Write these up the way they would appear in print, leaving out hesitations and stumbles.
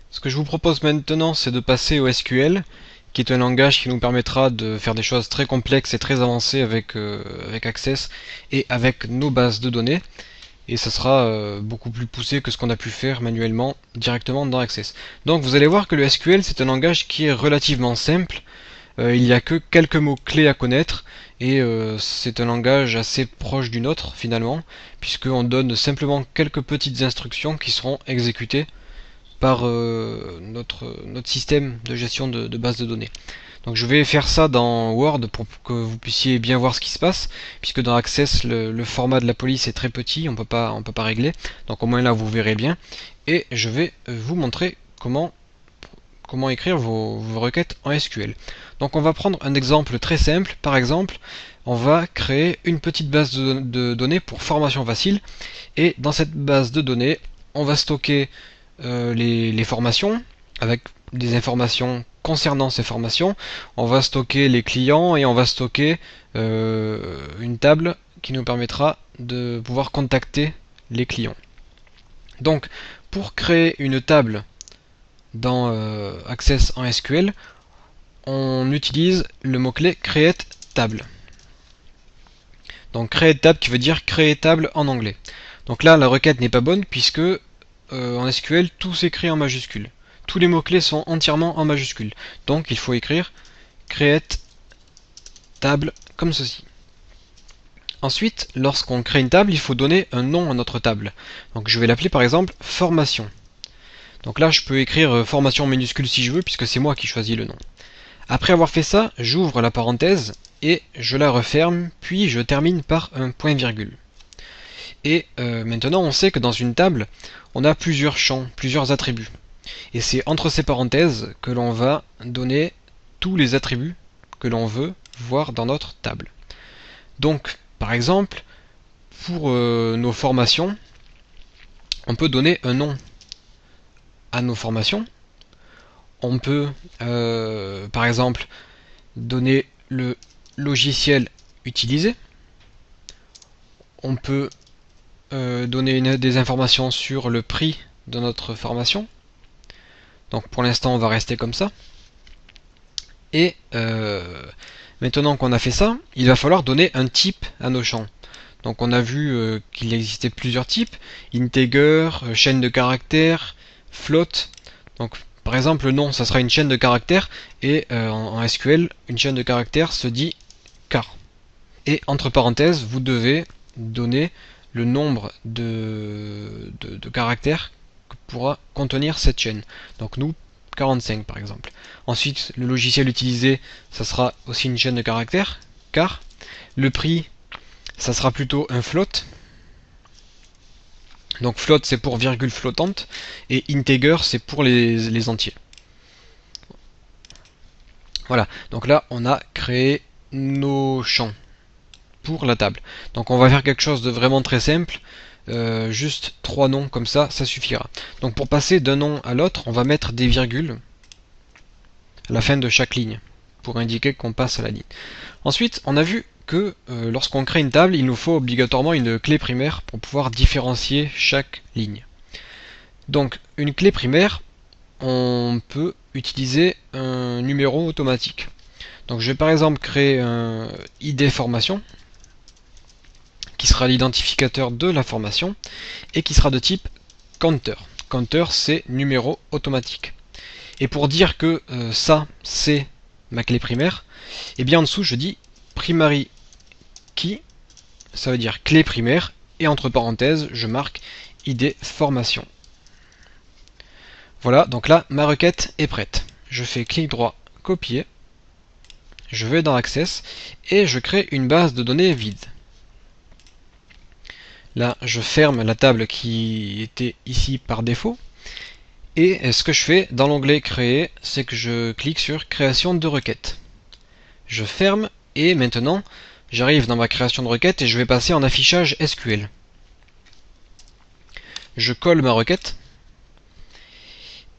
Ce que je vous propose maintenant, c'est de passer au SQL, qui est un langage qui nous permettra de faire des choses très complexes et très avancées avec Access et avec nos bases de données. Et ça sera beaucoup plus poussé que ce qu'on a pu faire manuellement directement dans Access. Donc vous allez voir que le SQL, c'est un langage qui est relativement simple. Il n'y a que quelques mots-clés à connaître et c'est un langage assez proche du nôtre finalement, puisqu'on donne simplement quelques petites instructions qui seront exécutées par notre système de gestion de base de données. Donc je vais faire ça dans Word pour que vous puissiez bien voir ce qui se passe, puisque dans Access le format de la police est très petit, on peut pas régler. Donc au moins là vous verrez bien. Et je vais vous montrer comment écrire vos requêtes en SQL. Donc on va prendre un exemple très simple. Par exemple, on va créer une petite base de données pour formation facile. Et dans cette base de données, on va stocker les formations avec des informations concernant ces formations. On va stocker les clients et on va stocker une table qui nous permettra de pouvoir contacter les clients. Donc, pour créer une table dans Access en SQL, on utilise le mot-clé create table. Donc create table qui veut dire créer table en anglais. Donc là, la requête n'est pas bonne puisque en SQL, tout s'écrit en majuscule. Tous les mots-clés sont entièrement en majuscule. Donc il faut écrire create table comme ceci. Ensuite, lorsqu'on crée une table, il faut donner un nom à notre table. Donc je vais l'appeler par exemple formation. Donc là, je peux écrire formation minuscule si je veux, puisque c'est moi qui choisis le nom. Après avoir fait ça, j'ouvre la parenthèse et je la referme, puis je termine par un point virgule. Et maintenant, on sait que dans une table, on a plusieurs champs, plusieurs attributs. Et c'est entre ces parenthèses que l'on va donner tous les attributs que l'on veut voir dans notre table. Donc, par exemple, pour nos formations, on peut donner un nom à nos formations. On peut, par exemple, donner le logiciel utilisé. On peut donner des informations sur le prix de notre formation. Donc pour l'instant, on va rester comme ça. Et maintenant qu'on a fait ça, il va falloir donner un type à nos champs. Donc on a vu qu'il existait plusieurs types, integer, chaîne de caractères, float. Donc par exemple le nom ça sera une chaîne de caractères et en SQL une chaîne de caractères se dit char. Et entre parenthèses vous devez donner le nombre de caractères que pourra contenir cette chaîne. Donc nous 45 par exemple. Ensuite, le logiciel utilisé, ça sera aussi une chaîne de caractères, car le prix, ça sera plutôt un float. Donc float, c'est pour virgule flottante, et integer, c'est pour les entiers. Voilà, donc là, on a créé nos champs pour la table. Donc on va faire quelque chose de vraiment très simple. Juste 3 noms comme ça suffira. Donc pour passer d'un nom à l'autre, on va mettre des virgules à la fin de chaque ligne, pour indiquer qu'on passe à la ligne. Ensuite, on a vu que lorsqu'on crée une table, il nous faut obligatoirement une clé primaire pour pouvoir différencier chaque ligne. Donc, une clé primaire, on peut utiliser un numéro automatique. Donc, je vais par exemple créer un ID formation, qui sera l'identificateur de la formation, et qui sera de type counter. Counter, c'est numéro automatique. Et pour dire que ça, c'est ma clé primaire, et bien en dessous, je dis primary key, ça veut dire clé primaire, et entre parenthèses, je marque ID formation. Voilà, donc là, ma requête est prête. Je fais clic droit, copier, je vais dans Access, et je crée une base de données vide. Là, je ferme la table qui était ici par défaut, et ce que je fais dans l'onglet créer, c'est que je clique sur création de requête. Je ferme et maintenant j'arrive dans ma création de requête et je vais passer en affichage SQL. Je colle ma requête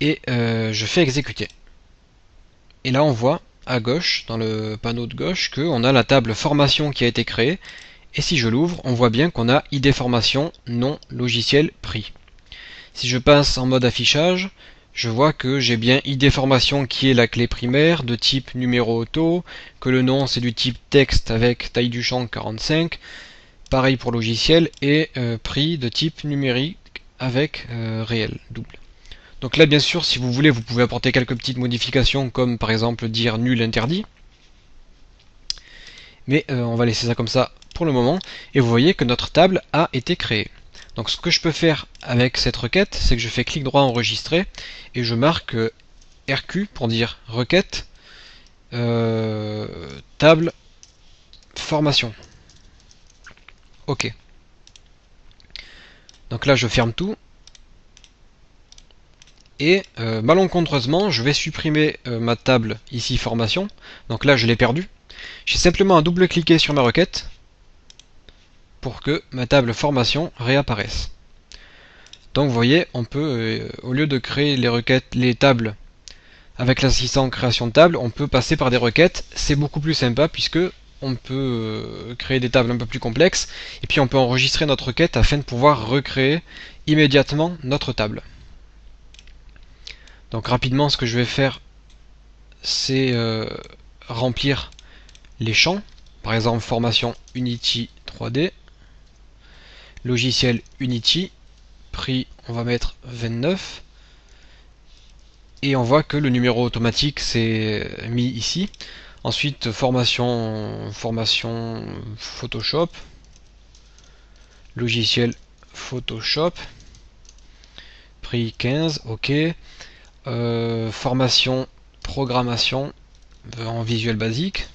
et je fais exécuter. Et là on voit à gauche, dans le panneau de gauche, qu'on a la table formation qui a été créée. Et si je l'ouvre, on voit bien qu'on a ID formation, nom, logiciel, prix. Si je passe en mode affichage, je vois que j'ai bien ID formation qui est la clé primaire de type numéro auto, que le nom c'est du type texte avec taille du champ 45, pareil pour logiciel, et prix de type numérique avec réel, double. Donc là bien sûr si vous voulez vous pouvez apporter quelques petites modifications comme par exemple dire nul interdit, mais on va laisser ça comme ça pour le moment, et vous voyez que notre table a été créée. Donc ce que je peux faire avec cette requête, c'est que je fais clic droit enregistrer, et je marque RQ pour dire requête, table, formation. OK. Donc là je ferme tout, et malencontreusement je vais supprimer ma table ici formation, donc là je l'ai perdu. J'ai simplement à double-cliquer sur ma requête, pour que ma table formation réapparaisse. Donc vous voyez, on peut, au lieu de créer les requêtes, les tables avec l'assistant création de table, on peut passer par des requêtes. C'est beaucoup plus sympa puisque on peut créer des tables un peu plus complexes et puis on peut enregistrer notre requête afin de pouvoir recréer immédiatement notre table. Donc rapidement, ce que je vais faire, c'est remplir les champs. Par exemple, formation Unity 3D. Logiciel Unity, prix on va mettre 29, et on voit que le numéro automatique s'est mis ici. Ensuite formation Photoshop, logiciel Photoshop, prix 15, ok. Formation programmation en Visual Basic.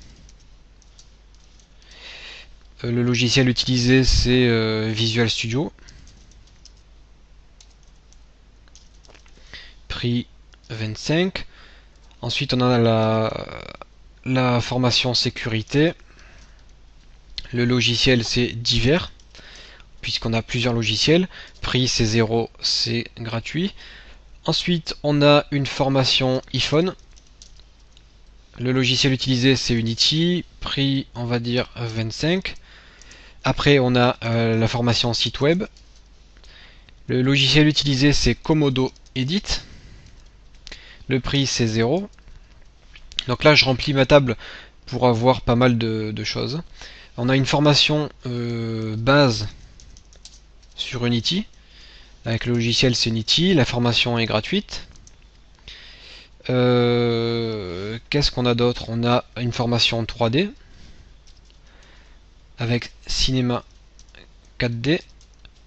Le logiciel utilisé c'est Visual Studio. Prix 25. Ensuite on a la formation sécurité. Le logiciel c'est divers, puisqu'on a plusieurs logiciels. Prix c'est 0, c'est gratuit. Ensuite on a une formation iPhone. Le logiciel utilisé c'est Unity. Prix on va dire 25. Après on a la formation site web. Le logiciel utilisé c'est Komodo Edit. Le prix c'est 0. Donc là je remplis ma table pour avoir pas mal de choses. On a une formation base sur Unity. Avec le logiciel c'est Unity. La formation est gratuite. Qu'est-ce qu'on a d'autre? On a une formation 3D avec Cinema 4D.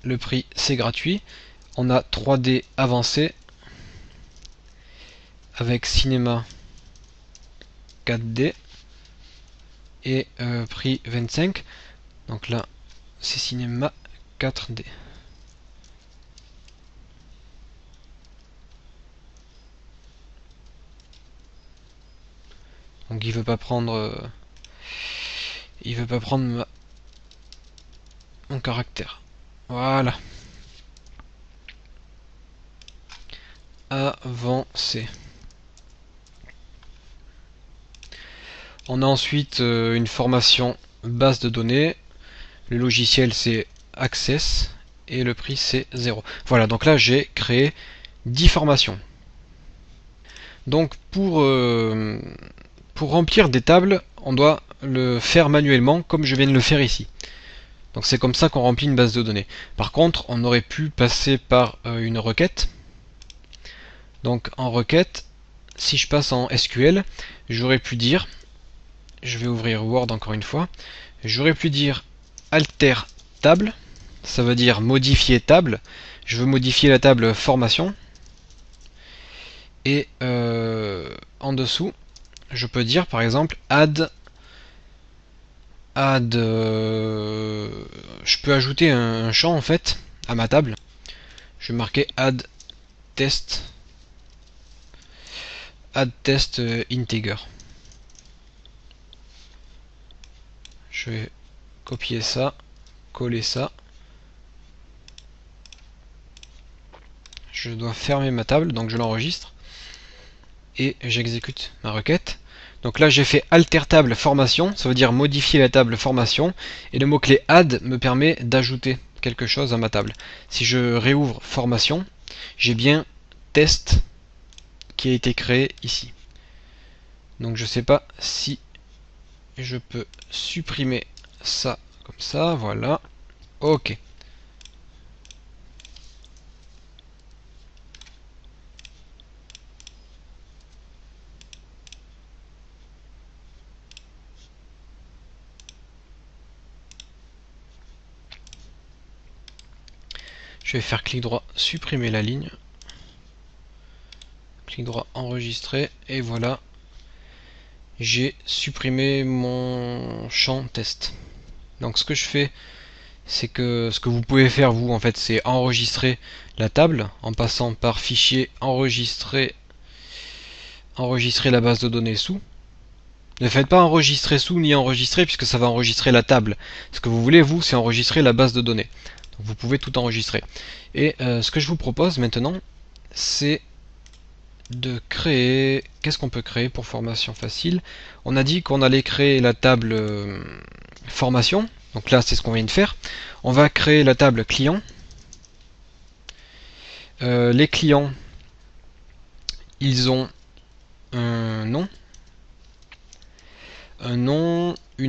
Le prix c'est gratuit. On a 3D avancé avec Cinema 4D et prix 25. Donc là c'est Cinema 4D. Donc il veut pas prendre mon caractère. Voilà. Avancer. On a ensuite une formation base de données. Le logiciel c'est Access et le prix c'est 0. Voilà, donc là j'ai créé 10 formations. Donc pour remplir des tables, on doit le faire manuellement comme je viens de le faire ici. Donc c'est comme ça qu'on remplit une base de données. Par contre, on aurait pu passer par une requête. Donc en requête, si je passe en SQL, j'aurais pu dire, je vais ouvrir Word encore une fois, j'aurais pu dire alter table, ça veut dire modifier table. Je veux modifier la table formation. Et en dessous, je peux dire par exemple add je peux ajouter un champ en fait à ma table. Je vais marquer add test integer. Je vais copier ça, coller ça. Je dois fermer ma table, donc je l'enregistre et j'exécute ma requête. Donc là j'ai fait alter table formation, ça veut dire modifier la table formation, et le mot-clé add me permet d'ajouter quelque chose à ma table. Si je réouvre formation, j'ai bien test qui a été créé ici. Donc je sais pas si je peux supprimer ça comme ça, voilà. Ok. Je vais faire clic droit, supprimer la ligne. Clic droit, enregistrer, et voilà. J'ai supprimé mon champ test. Donc ce que je fais, c'est que ce que vous pouvez faire vous, en fait, c'est enregistrer la table en passant par fichier enregistrer la base de données sous. Ne faites pas enregistrer sous ni enregistrer puisque ça va enregistrer la table. Ce que vous voulez vous, c'est enregistrer la base de données. Donc vous pouvez tout enregistrer. Et ce que je vous propose maintenant, c'est de créer... Qu'est-ce qu'on peut créer pour formation facile? On a dit qu'on allait créer la table formation. Donc là, c'est ce qu'on vient de faire. On va créer la table client. Les clients, ils ont un nom. Un nom, un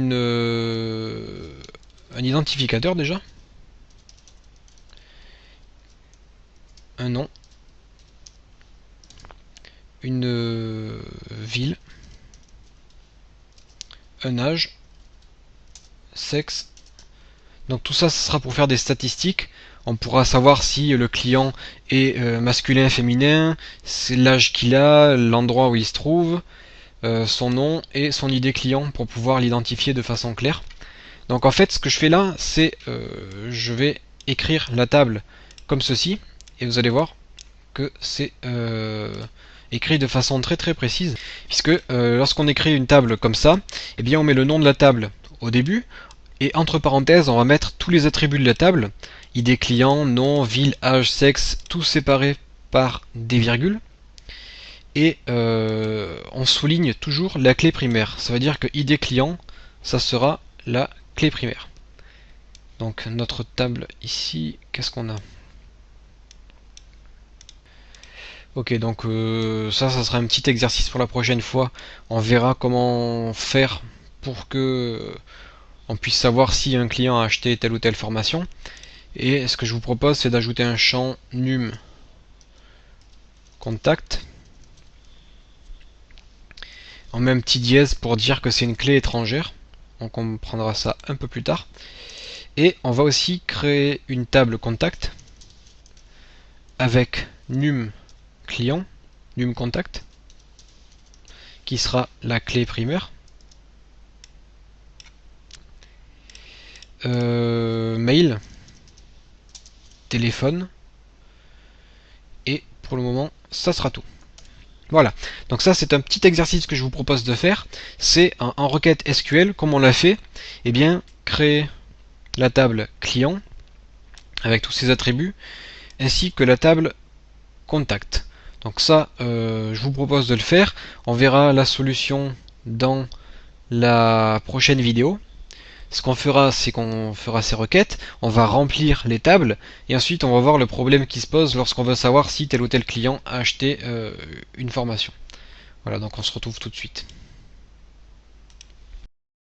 identificateur déjà. Un nom. Une ville. Un âge. Sexe. Donc tout ça, ce sera pour faire des statistiques. On pourra savoir si le client est masculin, féminin, c'est l'âge qu'il a, l'endroit où il se trouve, son nom et son ID client pour pouvoir l'identifier de façon claire. Donc en fait, ce que je fais là, c'est je vais écrire la table comme ceci, et vous allez voir que c'est écrit de façon très très précise, puisque lorsqu'on écrit une table comme ça, eh bien on met le nom de la table au début, et entre parenthèses, on va mettre tous les attributs de la table, ID client, nom, ville, âge, sexe, tout séparé par des virgules. Et on souligne toujours la clé primaire. Ça veut dire que ID client, ça sera la clé primaire. Donc notre table ici, qu'est-ce qu'on a? Ok, donc ça sera un petit exercice pour la prochaine fois. On verra comment faire pour que on puisse savoir si un client a acheté telle ou telle formation. Et ce que je vous propose, c'est d'ajouter un champ num contact. On met un petit dièse pour dire que c'est une clé étrangère. Donc on prendra ça un peu plus tard. Et on va aussi créer une table contact avec num client, num contact, qui sera la clé primaire. Mail, téléphone, et pour le moment, ça sera tout. Voilà, donc ça c'est un petit exercice que je vous propose de faire. C'est en requête SQL, comme on l'a fait, eh bien, créer la table client avec tous ses attributs, ainsi que la table contact. Donc ça, je vous propose de le faire. On verra la solution dans la prochaine vidéo. Ce qu'on fera, c'est qu'on fera ces requêtes, on va remplir les tables, et ensuite on va voir le problème qui se pose lorsqu'on veut savoir si tel ou tel client a acheté une formation. Voilà, donc on se retrouve tout de suite.